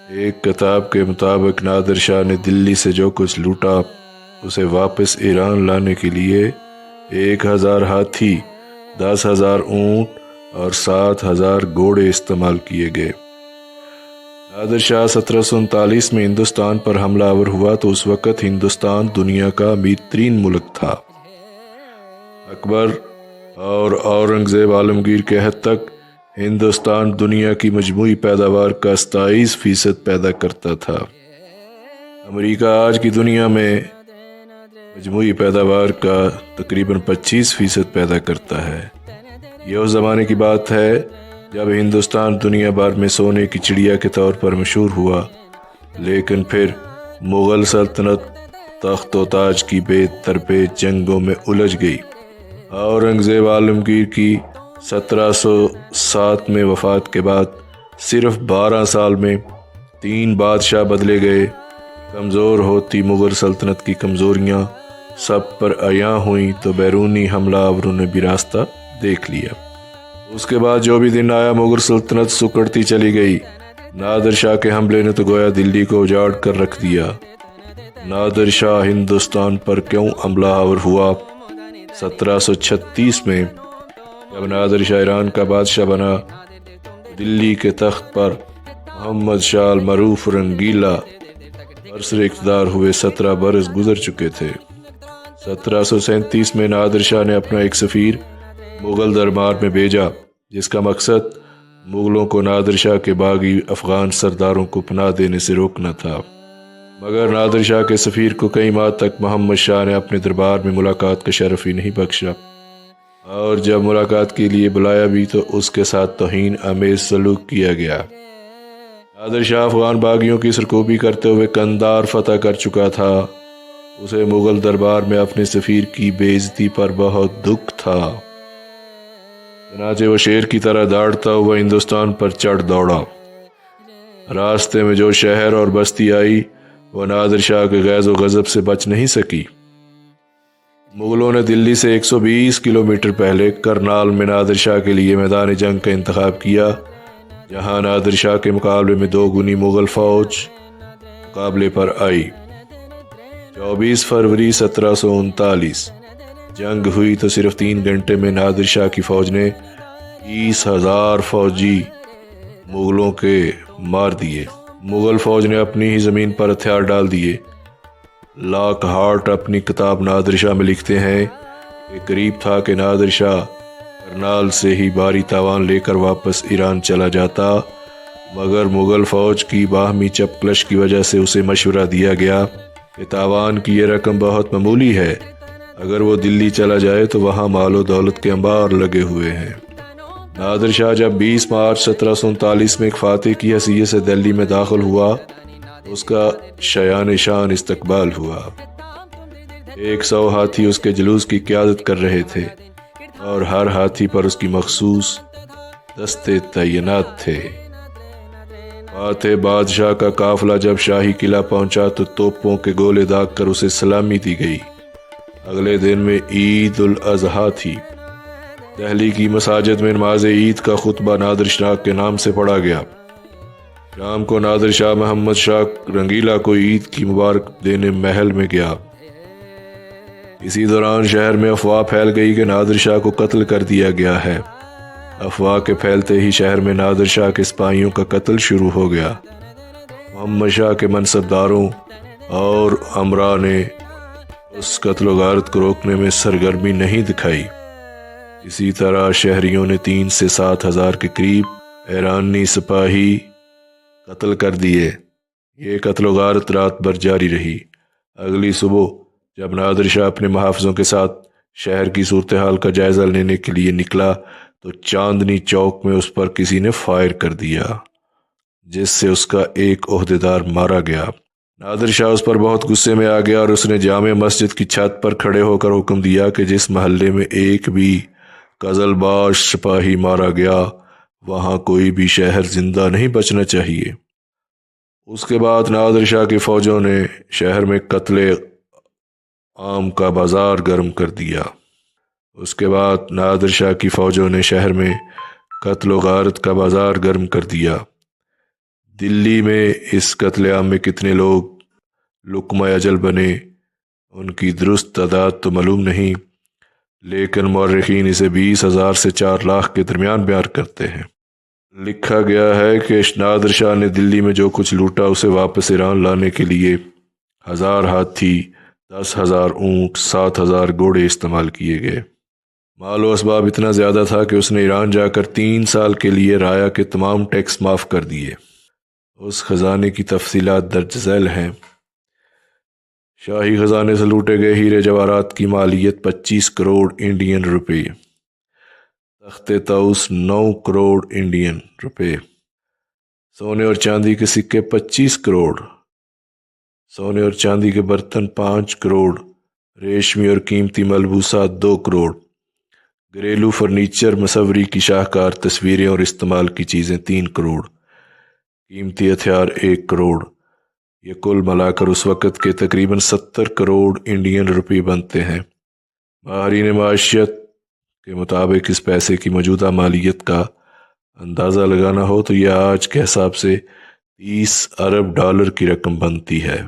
ایک کتاب کے مطابق نادر شاہ نے دلی سے جو کچھ لوٹا اسے واپس ایران لانے کے لیے 1000 ہاتھی، 10,000 اونٹ اور 7,000 گھوڑے استعمال کیے گئے۔ نادر شاہ 1739 میں ہندوستان پر حملہ آور ہوا تو اس وقت ہندوستان دنیا کا امیر ترین ملک تھا۔ اکبر اور اورنگزیب عالمگیر کے حد تک ہندوستان دنیا کی مجموعی پیداوار کا 27% پیدا کرتا تھا۔ امریکہ آج کی دنیا میں مجموعی پیداوار کا تقریباً 25% پیدا کرتا ہے۔ یہ اس زمانے کی بات ہے جب ہندوستان دنیا بھر میں سونے کی چڑیا کے طور پر مشہور ہوا، لیکن پھر مغل سلطنت تخت و تاج کی بے تربیت جنگوں میں الجھ گئی۔ اورنگزیب عالمگیر کی 1707 میں وفات کے بعد صرف 12 سال میں 3 بادشاہ بدلے گئے۔ کمزور ہوتی مغل سلطنت کی کمزوریاں سب پر عیاں ہوئیں تو بیرونی حملہ آوروں نے بھی راستہ دیکھ لیا۔ اس کے بعد جو بھی دن آیا مغل سلطنت سکڑتی چلی گئی۔ نادر شاہ کے حملے نے تو گویا دلی کو اجاڑ کر رکھ دیا۔ نادر شاہ ہندوستان پر کیوں حملہ آور ہوا؟ 1736 میں جب نادر شاہ ایران کا بادشاہ بنا، دلی کے تخت پر محمد شاہ المعروف رنگیلا برسر اقتدار ہوئے 17 برس گزر چکے تھے۔ 1737 میں نادر شاہ نے اپنا ایک سفیر مغل دربار میں بھیجا، جس کا مقصد مغلوں کو نادر شاہ کے باغی افغان سرداروں کو پناہ دینے سے روکنا تھا، مگر نادر شاہ کے سفیر کو کئی ماہ تک محمد شاہ نے اپنے دربار میں ملاقات کا شرف ہی نہیں بخشا، اور جب ملاقات کے لیے بلایا بھی تو اس کے ساتھ توہین آمیز سلوک کیا گیا۔ نادر شاہ افغان باغیوں کی سرکوبی کرتے ہوئے قندھار فتح کر چکا تھا۔ اسے مغل دربار میں اپنے سفیر کی بے عزتی پر بہت دکھ تھا، چنانچہ وہ شیر کی طرح داڑتا ہوا ہندوستان پر چڑھ دوڑا۔ راستے میں جو شہر اور بستی آئی وہ نادر شاہ کے غیظ و غضب سے بچ نہیں سکی۔ مغلوں نے دلی سے 120 کلومیٹر پہلے کرنال میں نادر شاہ کے لیے میدان جنگ کا انتخاب کیا، جہاں نادر شاہ کے مقابلے میں 2 گنی مغل فوج مقابلے پر آئی۔ 24 فروری 1739 جنگ ہوئی تو صرف 3 گھنٹے میں نادر شاہ کی فوج نے 20,000 فوجی مغلوں کے مار دیے۔ مغل فوج نے اپنی ہی زمین پر ہتھیار ڈال دیے۔ لاک ہارٹ اپنی کتاب نادر شاہ میں لکھتے ہیں کہ قریب تھا کہ نادر شاہ کرنال سے ہی بھاری تاوان لے کر واپس ایران چلا جاتا، مگر مغل فوج کی باہمی چپکلش کی وجہ سے اسے مشورہ دیا گیا کہ تاوان کی یہ رقم بہت معمولی ہے، اگر وہ دلی چلا جائے تو وہاں مال و دولت کے انبار لگے ہوئے ہیں۔ نادر شاہ جب 20 مارچ 1739 میں ایک فاتح کی حیثیت سے دلی میں داخل ہوا، اس کا شایان شان استقبال ہوا۔ 100 ہاتھی اس کے جلوس کی قیادت کر رہے تھے اور ہر ہاتھی پر اس کی مخصوص دستے تعینات تھے۔ فاتح بادشاہ کا قافلہ جب شاہی قلعہ پہنچا تو توپوں کے گولے داغ کر اسے سلامی دی گئی۔ اگلے دن میں عید الاضحیٰ تھی۔ دہلی کی مساجد میں نماز عید کا خطبہ نادر شاہ کے نام سے پڑھا گیا۔ شام کو نادر شاہ محمد شاہ رنگیلا کو عید کی مبارک دینے محل میں گیا۔ اسی دوران شہر میں افواہ پھیل گئی کہ نادر شاہ کو قتل کر دیا گیا ہے۔ افواہ کے پھیلتے ہی شہر میں نادر شاہ کے سپاہیوں کا قتل شروع ہو گیا۔ محمد شاہ کے منصبداروں اور امراء نے اس قتل و غارت کو روکنے میں سرگرمی نہیں دکھائی۔ اسی طرح شہریوں نے 3 سے 7 ہزار کے قریب ایرانی سپاہی قتل کر دیے۔ یہ قتل و غارت رات بھر جاری رہی۔ اگلی صبح جب نادر شاہ اپنے محافظوں کے ساتھ شہر کی صورتحال کا جائزہ لینے کے لیے نکلا تو چاندنی چوک میں اس پر کسی نے فائر کر دیا، جس سے اس کا ایک عہدیدار مارا گیا۔ نادر شاہ اس پر بہت غصے میں آ گیا اور اس نے جامع مسجد کی چھت پر کھڑے ہو کر حکم دیا کہ جس محلے میں ایک بھی قزل باش سپاہی مارا گیا وہاں کوئی بھی شہر زندہ نہیں بچنا چاہیے۔ اس کے بعد نادر شاہ کی فوجوں نے شہر میں قتل عام کا بازار گرم کر دیا۔ اس کے بعد نادر شاہ کی فوجوں نے شہر میں قتل و غارت کا بازار گرم کر دیا۔ دلی میں اس قتل عام میں کتنے لوگ لقمہ اجل بنے ان کی درست تعداد تو معلوم نہیں، لیکن مورخین اسے 20,000 سے 4 لاکھ کے درمیان بیان کرتے ہیں۔ لکھا گیا ہے کہ نادر شاہ نے دلی میں جو کچھ لوٹا اسے واپس ایران لانے کے لیے 1000 ہاتھی، 10,000 اونٹ، 7,000 گھوڑے استعمال کیے گئے۔ مال و اسباب اتنا زیادہ تھا کہ اس نے ایران جا کر 3 سال کے لیے رایا کے تمام ٹیکس معاف کر دیے۔ اس خزانے کی تفصیلات درج ذیل ہیں۔ شاہی خزانے سے لوٹے گئے ہیرے جواہرات کی مالیت 25 کروڑ انڈین روپے، تخت طاؤس 9 کروڑ انڈین روپے، سونے اور چاندی کے سکے 25 کروڑ، سونے اور چاندی کے برتن 5 کروڑ، ریشمی اور قیمتی ملبوسات 2 کروڑ، گھریلو فرنیچر، مصوری کی شاہکار تصویریں اور استعمال کی چیزیں 3 کروڑ، قیمتی ہتھیار 1 کروڑ۔ یہ کل ملا کر اس وقت کے تقریباً 70 کروڑ انڈین روپے بنتے ہیں۔ ماہرین معاشیت کے مطابق اس پیسے کی موجودہ مالیت کا اندازہ لگانا ہو تو یہ آج کے حساب سے 30 ارب ڈالر کی رقم بنتی ہے۔